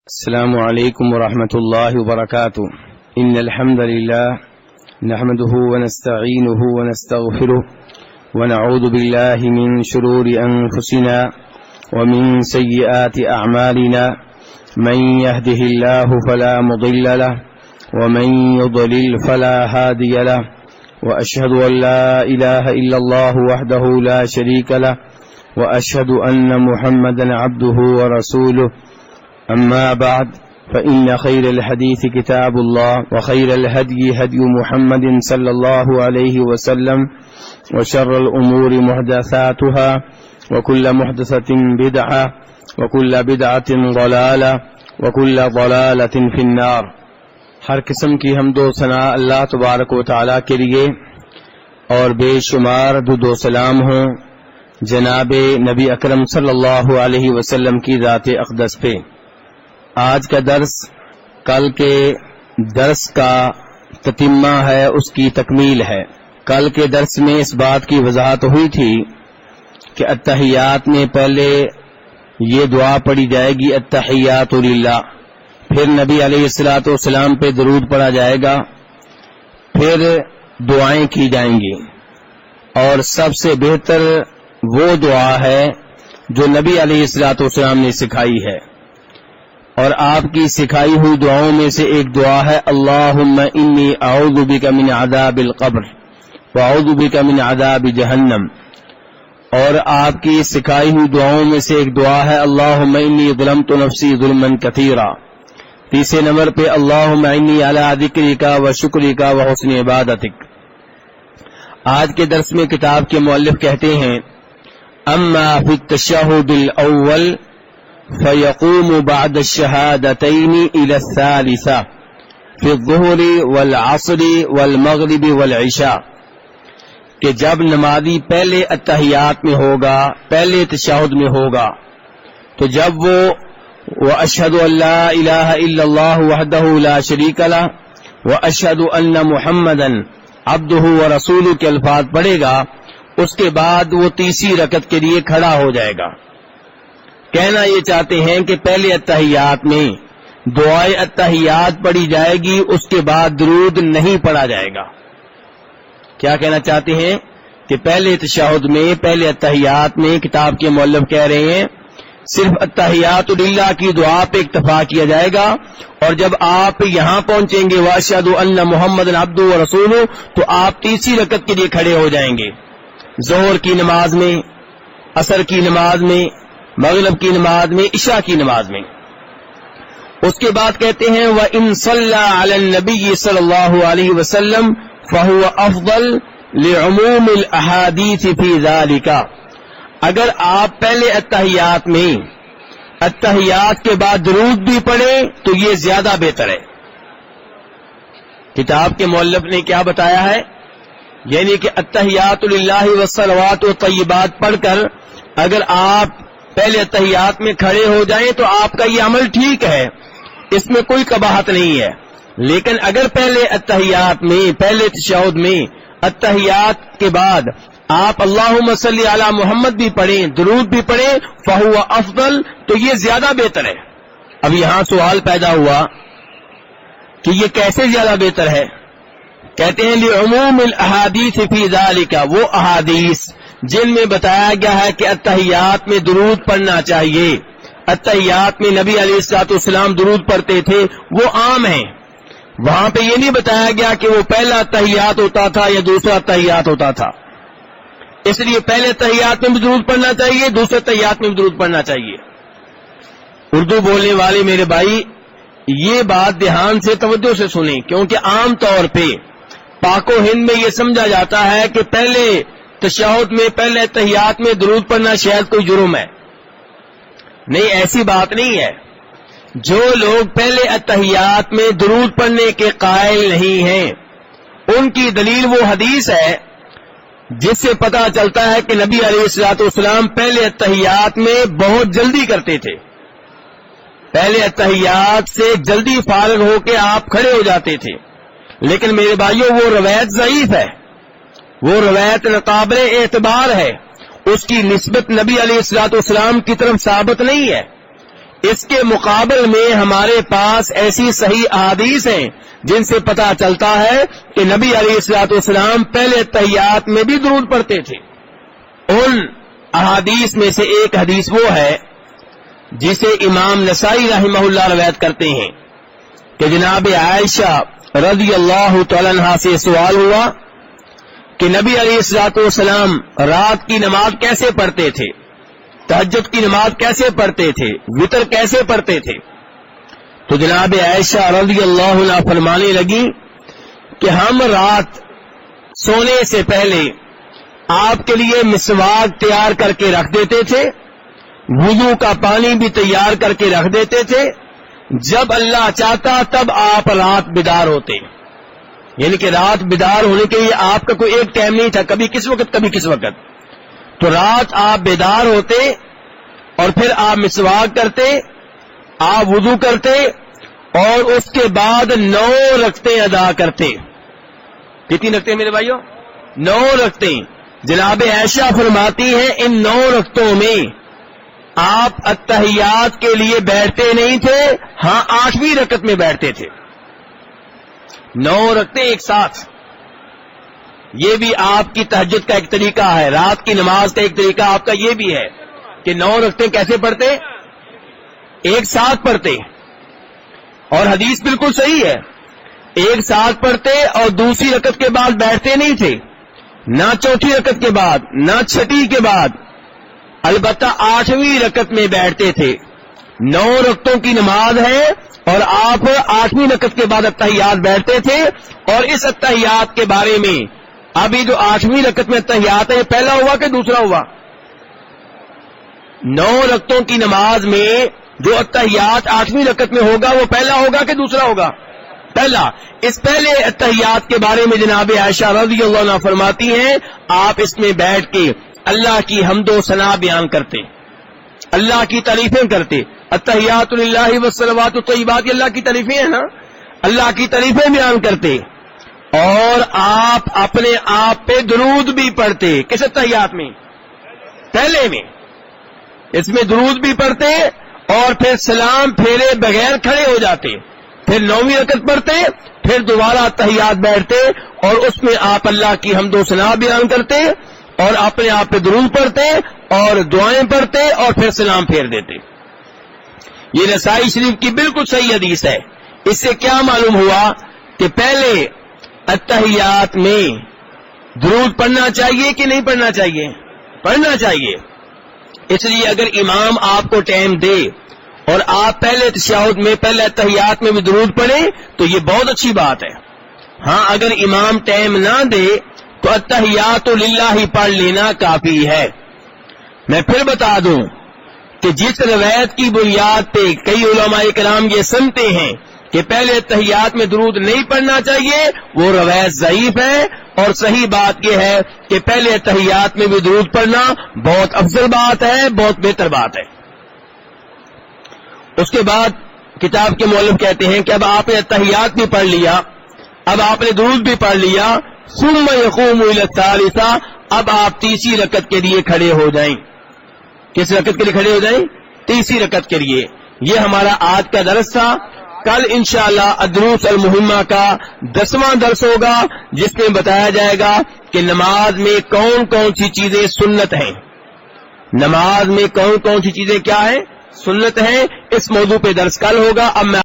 السلام علیکم ورحمۃ اللہ وبرکاتہ ان الحمد للہ نحمده ونستعینه ونستغفره ونعوذ باللہ من شرور انفسنا ومن سیئات اعمالنا من يهده الله فلا مضل له ومن يضلل فلا هادي له واشهد ان لا اله الا الله وحده لا شريك له واشهد ان محمدا عبده ورسوله أما بعد فإن خير الحديث كتاب الله وخير الهدي هدي محمد صلى الله عليه وسلم وشر الأمور محدثاتها وكل محدثة بدعة وكل بدعة ضلالة وكل ضلالة في النار. ہر قسم کی حمد و ثنا اللہ تبارک و تعالی کے لیے اور بے شمار درود و سلام ہوں جناب نبی اکرم صلی اللہ علیہ وسلم کی ذات اقدس پہ. آج کا درس کل کے درس کا تتمہ ہے، اس کی تکمیل ہے. کل کے درس میں اس بات کی وضاحت ہوئی تھی کہ اتحیات میں پہلے یہ دعا پڑھی جائے گی التحیات للہ، پھر نبی علیہ الصلوۃ والسلام پہ درود پڑھا جائے گا، پھر دعائیں کی جائیں گی. اور سب سے بہتر وہ دعا ہے جو نبی علیہ الصلوۃ والسلام نے سکھائی ہے، اور آپ کی سکھائی ہوئی دعاؤں میں سے ایک دعا ہے اللہم انی اعوذ بک من عذاب القبر واعوذ بک من عذاب جہنم. اور آپ کی سکھائی ہوئی دعاؤں میں سے ایک دعا ہے اللہم انی ظلمت نفسی ظلما کثیرا. تیسرے نمبر پہ اللہم انی علی ذکرک و شکرک و حسن عبادتک. آج کے درس میں کتاب کے مؤلف کہتے ہیں اما فی التشہد الاول فيقوم بعد الشهادتين إلى الثالثة في الظهر والعصر والمغرب والعشاء، کہ جب نمازی پہلے اتحیات میں ہوگا، پہلے تشہد میں ہوگا، تو جب وہ وَأَشْهَدُ أَن لَا إِلَهَ إِلَّا اللَّهُ وَحْدَهُ لَا شَرِيكَ لَهُ وَأَشْهَدُ أَنَّ مُحَمَّدًا عَبْدُهُ وَرَسُولُهُ کے الفاظ پڑھے گا، اس کے بعد وہ تیسری رکعت کے لیے کھڑا ہو جائے گا. کہنا یہ چاہتے ہیں کہ پہلے اتحیات میں دعائے اتحیات پڑھی جائے گی، اس کے بعد درود نہیں پڑھا جائے گا. کیا کہنا چاہتے ہیں کہ پہلے تشہد میں، پہلے اتحیات میں کتاب کے مؤلف کہہ رہے ہیں صرف اتحیات للہ کی دعا پہ اکتفا کیا جائے گا، اور جب آپ یہاں پہنچیں گے واشہد ان محمد عبدہ ورسولہ تو آپ تیسری رکعت کے لیے کھڑے ہو جائیں گے. ظہر کی نماز میں، عصر کی نماز میں، مغرب کی نماز میں، عشاء کی نماز میں. اس کے بعد کہتے ہیں وَإِن صَلَّى عَلَى النَّبِيِّ صلی اللہ علیہ وسلم فَهُوَ أَفْضَلُ لِعُمُومِ الْأَحَادِيثِ فِي ذَلِكَ. اگر آپ پہلے اتحیات میں اتحیات کے بعد درود بھی پڑھیں تو یہ زیادہ بہتر ہے. کتاب کے مؤلف نے کیا بتایا ہے، یعنی کہ اتحیات للہ والصلوات والطیبات پڑھ کر اگر آپ پہلے اتحیات میں کھڑے ہو جائیں تو آپ کا یہ عمل ٹھیک ہے، اس میں کوئی قباحت نہیں ہے. لیکن اگر پہلے اتحیات میں، پہلے تشہد میں اتحیات کے بعد آپ اللہم صلی علی محمد بھی پڑھیں، درود بھی پڑھیں، فہو افضل، تو یہ زیادہ بہتر ہے. اب یہاں سوال پیدا ہوا کہ یہ کیسے زیادہ بہتر ہے؟ کہتے ہیں لعموم الاحادیث فی ذالک، وہ احادیث جن میں بتایا گیا ہے کہ اتحیات میں درود پڑھنا چاہیے، اتحیات میں نبی علیہ الصلوۃ والسلام درود پڑھتے تھے، وہ عام ہیں. وہاں پہ یہ نہیں بتایا گیا کہ وہ پہلا اتحیات ہوتا تھا یا دوسرا اتحیات ہوتا تھا. اس لیے پہلے اتحیات میں بھی درود پڑھنا چاہیے، دوسرے اتحیات میں بھی درود پڑھنا چاہیے. اردو بولنے والے میرے بھائی یہ بات دھیان سے توجہ سے سنیں، کیونکہ عام طور پہ پاک و ہند میں یہ سمجھا جاتا ہے کہ پہلے تشہد میں، پہلے اتحیات میں درود پڑھنا شاید کوئی جرم ہے. نہیں، ایسی بات نہیں ہے. جو لوگ پہلے اتحیات میں درود پڑھنے کے قائل نہیں ہیں ان کی دلیل وہ حدیث ہے جس سے پتہ چلتا ہے کہ نبی علیہ الصلوۃ والسلام پہلے اتحیات میں بہت جلدی کرتے تھے. پہلے اتحیات سے جلدی فارغ ہو کے آپ کھڑے ہو جاتے تھے. لیکن میرے بھائیوں وہ روایت ضعیف ہے، وہ روایت ناقابل اعتبار ہے، اس کی نسبت نبی علیہ الصلوۃ والسلام کی طرف ثابت نہیں ہے. اس کے مقابل میں ہمارے پاس ایسی صحیح احادیث ہیں جن سے پتہ چلتا ہے کہ نبی علیہ الصلوۃ والسلام پہلے تحیات میں بھی درود پڑھتے تھے. ان احادیث میں سے ایک حدیث وہ ہے جسے امام نسائی رحمہ اللہ روایت کرتے ہیں کہ جناب عائشہ رضی اللہ تعالی عنہا سے سوال ہوا کہ نبی علیہ الصلوۃ والسلام رات کی نماز کیسے پڑھتے تھے, تہجد کی نماز کیسے پڑھتے تھے, وتر کیسے پڑھتے تھے. تو جناب عائشہ رضی اللہ عنہا فرمانے لگی کہ ہم رات سونے سے پہلے آپ کے لیے مسواک تیار کر کے رکھ دیتے تھے, وضو کا پانی بھی تیار کر کے رکھ دیتے تھے, جب اللہ چاہتا تب آپ رات بیدار ہوتے. یعنی کہ رات بیدار ہونے کے لیے آپ کا کوئی ایک ٹائم نہیں تھا, کبھی کس وقت کبھی کس وقت. تو رات آپ بیدار ہوتے اور پھر آپ مسواک کرتے, آپ وضو کرتے اور اس کے بعد 9 رکعتیں ادا کرتے. کتنی رکعتیں میرے بھائیوں؟ 9 رکعتیں. جناب عائشہ فرماتی ہیں ان 9 رکعتوں میں آپ التحیات کے لیے بیٹھتے نہیں تھے, ہاں 8ویں رکعت میں بیٹھتے تھے. 9 رکعتیں ایک ساتھ. یہ بھی آپ کی تہجد کا ایک طریقہ ہے, رات کی نماز کا ایک طریقہ آپ کا یہ بھی ہے کہ 9 رکعتیں کیسے پڑھتے؟ ایک ساتھ پڑھتے. اور حدیث بالکل صحیح ہے, ایک ساتھ پڑھتے اور دوسری رکعت کے بعد بیٹھتے نہیں تھے, نہ چوتھی رکعت کے بعد نہ چھٹی کے بعد, البتہ 8ویں رکعت میں بیٹھتے تھے. 9 رکعتوں کی نماز ہے اور آپ 8ویں رکعت کے بعد التحیات بیٹھتے تھے. اور اس التحیات کے بارے میں ابھی جو 8ویں رکعت میں التحیات ہے یہ پہلا ہوا کہ دوسرا ہوا؟ 9 رکعتوں کی نماز میں جو التحیات 8ویں رکعت میں ہوگا وہ پہلا ہوگا کہ دوسرا ہوگا؟ پہلا. اس پہلے التحیات کے بارے میں جناب عائشہ رضی اللہ عنہا فرماتی ہیں آپ اس میں بیٹھ کے اللہ کی حمد و ثنا بیان کرتے, اللہ کی تعریفیں کرتے. التحیات للہ والصلوات الطیبات, اللہ کی تعریفیں ہیں نا, اللہ کی تعریفیں بیان کرتے. اور آپ اپنے آپ پہ درود بھی پڑھتے. کس التحیات میں؟ پہلے میں. اس میں درود بھی پڑھتے اور پھر سلام پھیرے بغیر کھڑے ہو جاتے, پھر 9ویں رکعت پڑھتے, پھر دوبارہ التحیات بیٹھتے اور اس میں آپ اللہ کی حمد و ثنا بیان کرتے اور اپنے آپ پہ درود پڑھتے اور دعائیں پڑھتے اور پھر سلام پھیر دیتے. یہ نسائی شریف کی بالکل صحیح حدیث ہے. اس سے کیا معلوم ہوا کہ پہلے التحیات میں درود پڑھنا چاہیے کہ نہیں پڑھنا چاہیے؟ پڑھنا چاہیے. اس لیے اگر امام آپ کو ٹائم دے اور آپ پہلے تشہد میں پہلے التحیات میں بھی درود پڑھیں تو یہ بہت اچھی بات ہے. ہاں اگر امام ٹائم نہ دے تو التحیات للہ ہی پڑھ لینا کافی ہے. میں پھر بتا دوں کہ جس روایت کی بنیاد پہ کئی علماء کرام یہ سنتے ہیں کہ پہلے التحیات میں درود نہیں پڑھنا چاہیے وہ روایت ضعیف ہے, اور صحیح بات یہ ہے کہ پہلے التحیات میں بھی درود پڑھنا بہت افضل بات ہے, بہت بہتر بات ہے. اس کے بعد کتاب کے مؤلف کہتے ہیں کہ اب آپ نے التحیات بھی پڑھ لیا, اب آپ نے درود بھی پڑھ لیا, ثم یقوم الی الثالثہ, اب آپ تیسری رکعت کے لیے کھڑے ہو جائیں. کس رکعت کے لیے کھڑے ہو جائیں؟ تیسری رکعت کے لیے. یہ ہمارا آج کا درس تھا. کل انشاءاللہ الدروس المہمہ کا 10واں درس ہوگا جس میں بتایا جائے گا کہ نماز میں کون کون سی چیزیں سنت ہیں, نماز میں کون کون سی چیزیں کیا ہیں؟ سنت ہیں. اس موضوع پہ درس کل ہوگا. اب میں